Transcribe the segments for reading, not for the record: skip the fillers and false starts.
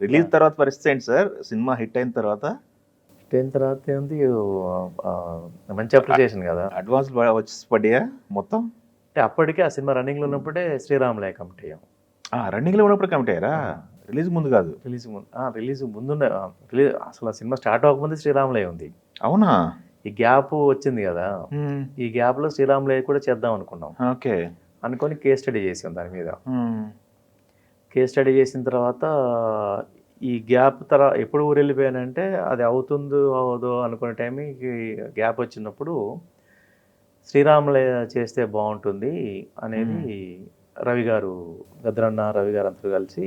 Release తర్వాత పరిస్థితి ఏంటి సార్? సినిమా హిట్ అయిన తర్వాత 10 తర్వాత ఏంది మంచి అప్రిసియేషన్ కదా. అడ్వాన్స్ వచ్చి పడ్డాయా మొత్తం? అంటే అప్పటికే ఆ సినిమా రన్నింగ్లో ఉన్నప్పుడే శ్రీరాములయ్య కమిట్ అయ్యాం. రన్నింగ్లో ఉన్నప్పుడు కమిట్ అయ్యారా? రిలీజ్ ముందు కాదు? రిలీజ్ ముందుండే రిలీజ్ అసలు ఆ సినిమా స్టార్ట్ అవ్వకముందే శ్రీరాములయ్య ఉంది. అవునా? ఈ గ్యాప్ వచ్చింది కదా, ఈ గ్యాప్లో శ్రీరాములయ్య కూడా చేద్దాం అనుకున్నాం. ఓకే. అనుకొని కేస్ స్టడీ చేసాం దాని మీద. కేస్ స్టడీ చేసిన తర్వాత ఈ గ్యాప్ తర్వాత ఎప్పుడు ఊరు వెళ్ళిపోయానంటే అది అవుతుందో అవదో అనుకునే టైంకి గ్యాప్ వచ్చినప్పుడు శ్రీరాములయ్య చేస్తే బాగుంటుంది అనేది రవి గారు, గద్రన్న రవి గారు అందరూ కలిసి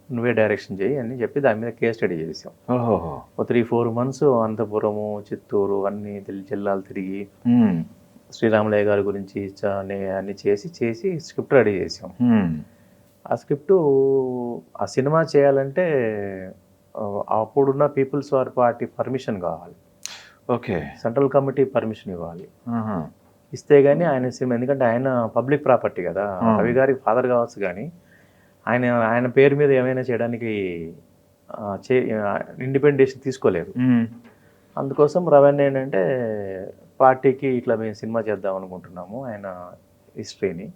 నువ్వే డైరెక్షన్ చేయి అని చెప్పి దాని మీద కేస్ స్టడీ చేసాం. ఒక 3-4 months అనంతపురము, చిత్తూరు అన్ని జిల్లాలు తిరిగి శ్రీరాములయ్య గారి గురించి అన్ని చేసి స్క్రిప్ట్ రెడీ చేసాం. ఆ స్క్రిప్టు ఆ సినిమా చేయాలంటే అప్పుడున్న పీపుల్స్ వార్ పార్టీ పర్మిషన్ కావాలి. ఓకే. సెంట్రల్ కమిటీ పర్మిషన్ ఇవ్వాలి. ఇస్తే కానీ ఆయన సినిమా, ఎందుకంటే ఆయన పబ్లిక్ ప్రాపర్టీ కదా, రవి గారికి ఫాదర్ కావచ్చు కానీ ఆయన పేరు మీద ఏమైనా చేయడానికి ఇండిపెండెన్స్ తీసుకోలేరు. అందుకోసం రవణ్ ఏంటంటే పార్టీకి ఇట్లా మేము సినిమా చేద్దాం అనుకుంటున్నాము, ఆయన హిస్టరీని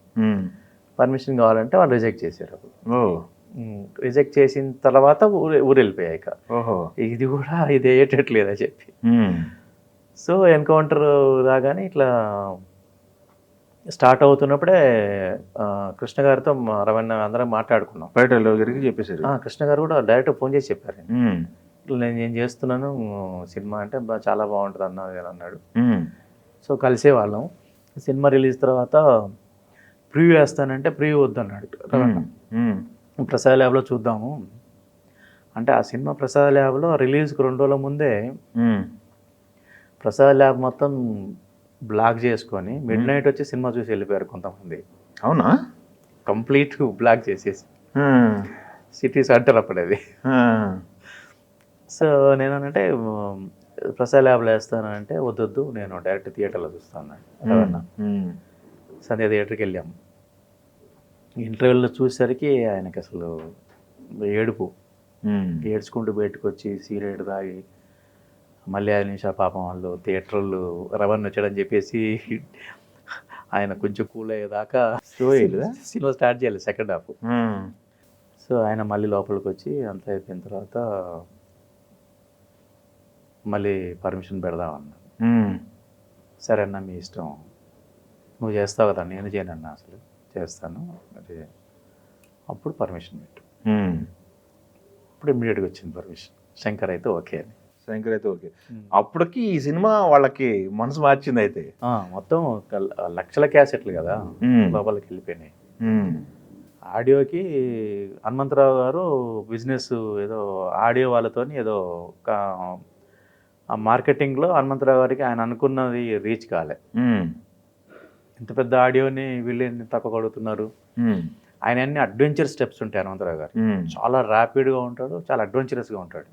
పర్మిషన్ కావాలంటే వాళ్ళు రిజెక్ట్ చేశారు. రిజెక్ట్ చేసిన తర్వాత ఊరు వెళ్ళిపోయాక ఇది కూడా ఇది అయ్యేటట్లేదా చెప్పి, సో ఎన్కౌంటర్ రాగానే ఇట్లా స్టార్ట్ అవుతున్నప్పుడే కృష్ణ గారితో రవణ అందరం మాట్లాడుకున్నాం. చెప్పేసారు. కృష్ణ గారు కూడా డైరెక్ట్ ఫోన్ చేసి చెప్పారు, నేను చేస్తున్నాను సినిమా అంటే చాలా బాగుంటుంది అన్నాడు. సో కలిసే వాళ్ళం. సినిమా రిలీజ్ తర్వాత ప్రివ్యూ వేస్తానంటే ప్రివ్యూ వద్దన్నాడు రవణ. ప్రసాద్ ల్యాబ్లో చూద్దాము అంటే ఆ సినిమా ప్రసాద్ ల్యాబ్లో రిలీజ్కి 2 రోజుల ముందే ప్రసాద్ ల్యాబ్ మొత్తం బ్లాక్ చేసుకొని మిడ్ నైట్ వచ్చి సినిమా చూసి వెళ్ళిపోయారు కొంతమంది. అవునా? కంప్లీట్ బ్లాక్ చేసేసి సిటీ సెంటర్ అప్పుడు అది. సో నేనంటే ప్రసాద్ ల్యాబ్లో వేస్తానంటే వద్దొద్దు, నేను డైరెక్ట్ థియేటర్లో చూస్తాను రవణ. సంధ్య థియేటర్కి వెళ్ళాము. ఇంటర్వెల్లో చూసేసరికి ఆయనకి అసలు ఏడుపు, ఏడ్చుకుంటూ బయటకు వచ్చి సిగరెట్ తాగి మళ్ళీ 5 నిమిషాలు పాపం వాళ్ళు థియేటర్లు రవణ్ వచ్చాడని చెప్పేసి ఆయన కొంచెం కూల్ అయ్యేదాకా సినిమా స్టార్ట్ చేయాలి సెకండ్ హాఫ్. సో ఆయన మళ్ళీ లోపలికి వచ్చి అంత అయిపోయిన తర్వాత మళ్ళీ పర్మిషన్ పెడదామన్నా. సరే అన్న మీ ఇష్టం, నువ్వు చేస్తావు కదా, నేను చేయనన్నా అసలు చేస్తాను మరి అప్పుడు పర్మిషన్ పెట్టు. ఇప్పుడు ఇమ్మీడియట్గా వచ్చింది పర్మిషన్. శంకర్ అయితే ఓకే అని. శంకర్ అయితే ఓకే. అప్పటికి ఈ సినిమా వాళ్ళకి మనసు మార్చింది. అయితే మొత్తం లక్షల క్యాసెట్లు కదా లోపలికి వెళ్ళిపోయినాయి. ఆడియోకి హనుమంతరావు గారు బిజినెస్ ఏదో ఆడియో వాళ్ళతోని ఏదో ఆ మార్కెటింగ్లో హనుమంతరావు గారికి ఆయన అనుకున్నది రీచ్ కాలే. ఇంత పెద్ద ఆడియోని వీళ్ళని తక్కువ కొడుతున్నారు. ఆయన అన్ని అడ్వెంచర్ స్టెప్స్ ఉంటాయి హనుమంతరావు గారు. చాలా ర్యాపిడ్గా ఉంటాడు, చాలా అడ్వెంచరస్గా ఉంటాడు,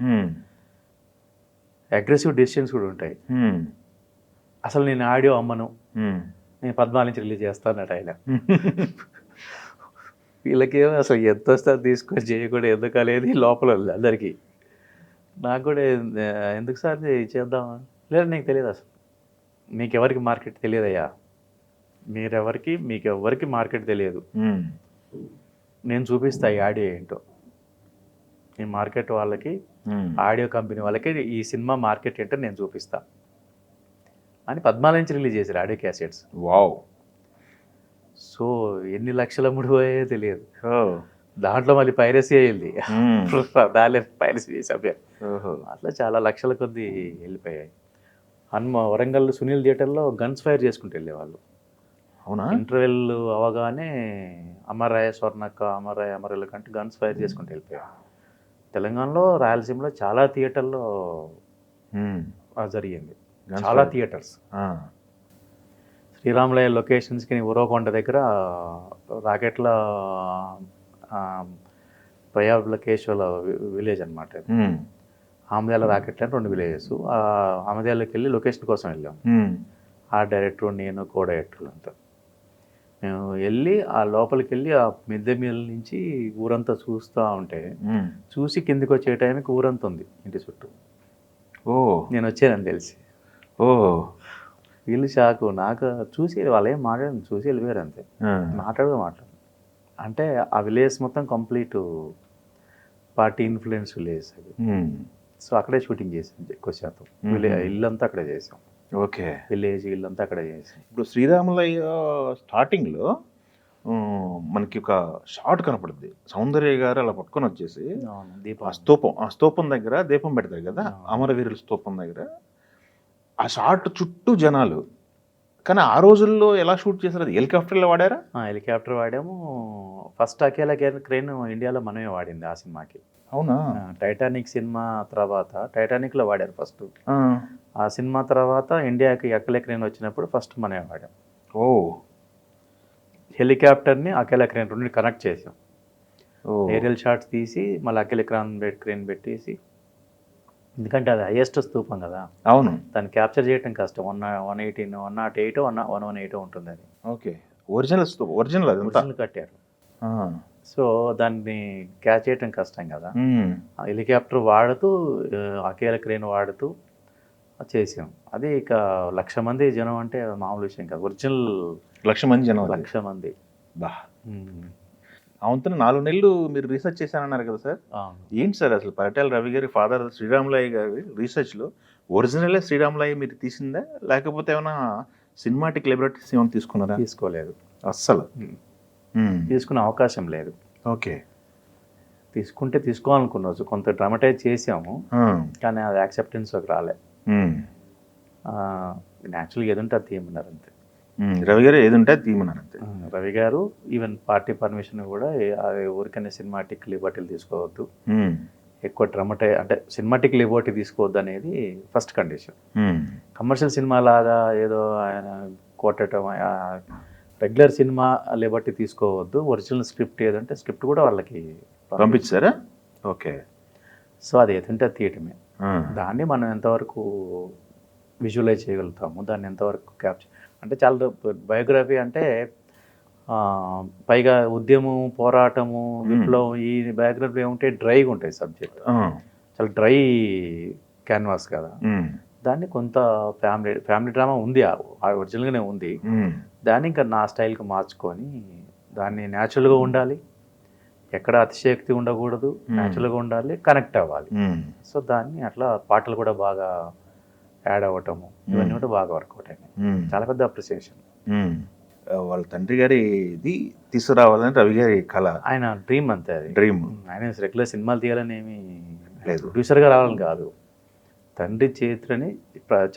అగ్రెసివ్ డెసిషన్స్ కూడా ఉంటాయి. అసలు నేను ఆడియో అమ్మను, నేను 14 నుంచి రిలీజ్ చేస్తానట ఆయన. వీళ్ళకేమో అసలు ఎంత వస్తే తీసుకొని చేయకూడదు, ఎందుకు అనేది లోపల అందరికీ. నాకు కూడా ఎందుకు సార్ చేద్దామా, లేదు నీకు తెలియదు అసలు, మీకెవరికి మార్కెట్ తెలియదయ్యా, మీకెవరికి మార్కెట్ తెలియదు, నేను చూపిస్తా ఈ ఆడియో ఏంటో, ఈ మార్కెట్ వాళ్ళకి ఆడియో కంపెనీ వాళ్ళకి ఈ సినిమా మార్కెట్ ఏంటో నేను చూపిస్తా అని 14 నుంచి రిలీజ్ చేశారు ఆడియో క్యాసెట్స్. వావ్. సో ఎన్ని లక్షల ముడిపోయాయో తెలియదు. దాంట్లో మళ్ళీ పైరసీ అయ్యింది, దాని పైరసీ చేసాం. అట్లా చాలా లక్షల కొద్ది వెళ్ళిపోయాయి. వరంగల్ సునీల్ థియేటర్లో గన్స్ ఫైర్ చేసుకుంటూ వెళ్ళేవాళ్ళు. అవునా? ఇంటర్వెల్ అవగానే అమరాయ స్వర్ణక్క, అమరాయ అమరల కంటే గన్స్ ఫైర్ చేసుకుంటూ వెళ్ళిపోయారు. తెలంగాణలో రాయలసీమలో చాలా థియేటర్లో జరిగింది, చాలా థియేటర్స్. శ్రీరాములయ్య లొకేషన్స్కి ఉరవకొండ దగ్గర రాకెట్ల ప్రయాబ్లకేశ్వర విలేజ్ అనమాట. ఆమదేల రాకెట్ అని 2 విలేజెస్. ఆమదేలకి వెళ్ళి లొకేషన్ కోసం వెళ్ళాం. ఆ డైరెక్టర్, నేను, కో డైరెక్టర్లు అంతా. మేము వెళ్ళి ఆ లోపలికి వెళ్ళి ఆ మిద్దె మీద నుంచి ఊరంతా చూస్తూ ఉంటే చూసి కిందికి వచ్చే టైంకి ఊరంతా ఉంది ఇంటి చుట్టూ. ఓ నేను వచ్చానని తెలిసి ఓ వీళ్ళు షాకు. నాకు చూసి వాళ్ళు ఏం మాట్లాడి చూసి వెళ్ళిపోయారు అంతే. మాట్లాడు అంటే ఆ విలేజ్ మొత్తం కంప్లీట్ పార్టీ ఇన్ఫ్లుయెన్స్ విలేజ్ అది. సో అక్కడే షూటింగ్ చేసాం ఎక్కువ శాతం. ఇల్లంతా అక్కడే చేసాం. ఓకే. విలేజ్ ఇల్లంతా అక్కడే చేసాం. ఇప్పుడు శ్రీరాములయ్య స్టార్టింగ్లో మనకి ఒక షాట్ కనపడుద్ది, సౌందర్య గారు అలా పట్టుకొని వచ్చేసి ఆ స్తూపం దగ్గర దీపం పెడతారు కదా, అమరవీరుల స్తూపం దగ్గర. ఆ షాట్ చుట్టూ జనాలు. కానీ ఆ రోజుల్లో ఎలా షూట్ చేశారు? అది హెలికాప్టర్లో వాడారా? హెలికాప్టర్ వాడాము. ఫస్ట్ అకేలా క్రేన్ ఇండియాలో మనమే వాడింది ఆ సినిమాకి. అవునా? టైటానిక్ సినిమా తర్వాత టైటానిక్లో వాడారు ఫస్ట్. ఆ సినిమా తర్వాత ఇండియాకి అకేలా క్రేన్ వచ్చినప్పుడు ఫస్ట్ మనమే వాడాం. ఓ హెలికాప్టర్ని అకేలా క్రేన్ రెండు కనెక్ట్ చేసాం. ఏరియల్ షాట్స్ తీసి మళ్ళీ అకేలా క్రేన్ పెట్టేసి, ఎందుకంటే అది హైయెస్ట్ స్తూపం కదా. అవును. దాన్ని క్యాప్చర్ చేయడం కష్టం. 118, 108, 118 ఉంటుంది అది. ఓకే. ఒరిజినల్ కట్టారు. సో దాన్ని క్యాచ్ చేయటం కష్టం కదా. హెలికాప్టర్ వాడుతూ అకేలా క్రేన్ వాడుతూ చేసాం. అది ఇక 1,00,000 మంది జనం అంటే మామూలు విషయం కాదు. ఒరిజినల్ 1,00,000 మంది జనం. 1,00,000 మంది. బా. అవును. 4 నెలలు మీరు రీసెర్చ్ చేశానన్నారు కదా సార్. ఏంటి సార్ అసలు పరిటాల రవి గారి ఫాదర్ శ్రీరాములయ్య గారి రీసెర్చ్లో ఒరిజినలే శ్రీరాములయ్య మీరు తీసిందా, లేకపోతే ఏమైనా సినిమాటిక్ లిబర్టీస్ ఏమైనా తీసుకున్నారా? తీసుకోలేదు అస్సలు. తీసుకునే అవకాశం లేదు. ఓకే. తీసుకుంటే తీసుకోవాలనుకున్నాను, కొంత డ్రామటైజ్ చేసాము, కానీ అది యాక్సెప్టెన్స్లోకి రాలే. యాక్చువల్గా ఏదంటే అది తీయమన్నారు అంతే. రవి గారు ఏదుంటే తీయమన్నారు అంతే. రవి గారు ఈవెన్ పార్టీ పర్మిషన్ కూడా ఊరికనే సినిమాటిక్ లిబర్టీలు తీసుకోవద్దు, ఎక్కువ అంటే సినిమాటిక్ లిబర్టీ తీసుకోవద్దు అనేది ఫస్ట్ కండిషన్. కమర్షియల్ సినిమా లాగా ఏదో ఆయన కొట్టడం, రెగ్యులర్ సినిమా లిబర్టీ తీసుకోవద్దు, ఒరిజినల్ స్క్రిప్ట్ ఏదంటే స్క్రిప్ట్ కూడా వాళ్ళకి పంపించారా? ఓకే. సో అది ఏదంటే తీయటమే. దాన్ని మనం ఎంతవరకు విజువలైజ్ చేయగలుగుతాము, దాన్ని ఎంతవరకు క్యాప్చర్ అంటే చాలా బయోగ్రఫీ అంటే పైగా ఉద్యమం, పోరాటము, విప్లవం, ఈ బయోగ్రఫీ ఏముంటే డ్రైగా ఉంటాయి సబ్జెక్ట్, చాలా డ్రై క్యాన్వాస్ కదా. దాన్ని కొంత ఫ్యామిలీ డ్రామా ఉంది, ఒరిజినల్గానే ఉంది. దాన్ని ఇంకా నా స్టైల్కి మార్చుకొని దాన్ని న్యాచురల్గా ఉండాలి, ఎక్కడ అతిశయోక్తి ఉండకూడదు, న్యాచురల్గా ఉండాలి, కనెక్ట్ అవ్వాలి. సో దాన్ని అట్లా పాటలు కూడా బాగా యాడ్ అవ్వటము, ఇవన్నీ కూడా బాగా వర్కౌట్ అయినాయి. చాలా పెద్ద అప్రిసియేషన్. వాళ్ళ తండ్రి గారి ఇది తీసుకురావాలని రవి గారి కళ, ఆయన డ్రీమ్ అంతే. అది డ్రీమ్. ఆయన రెగ్యులర్ సినిమాలు తీయాలని ఏమీ లేదు, ప్రొడ్యూసర్గా రావాలని కాదు, తండ్రి చరిత్రని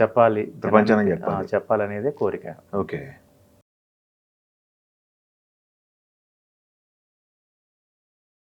చెప్పాలి, ప్రపంచానికి చెప్పాలనేదే కోరిక. ఓకే.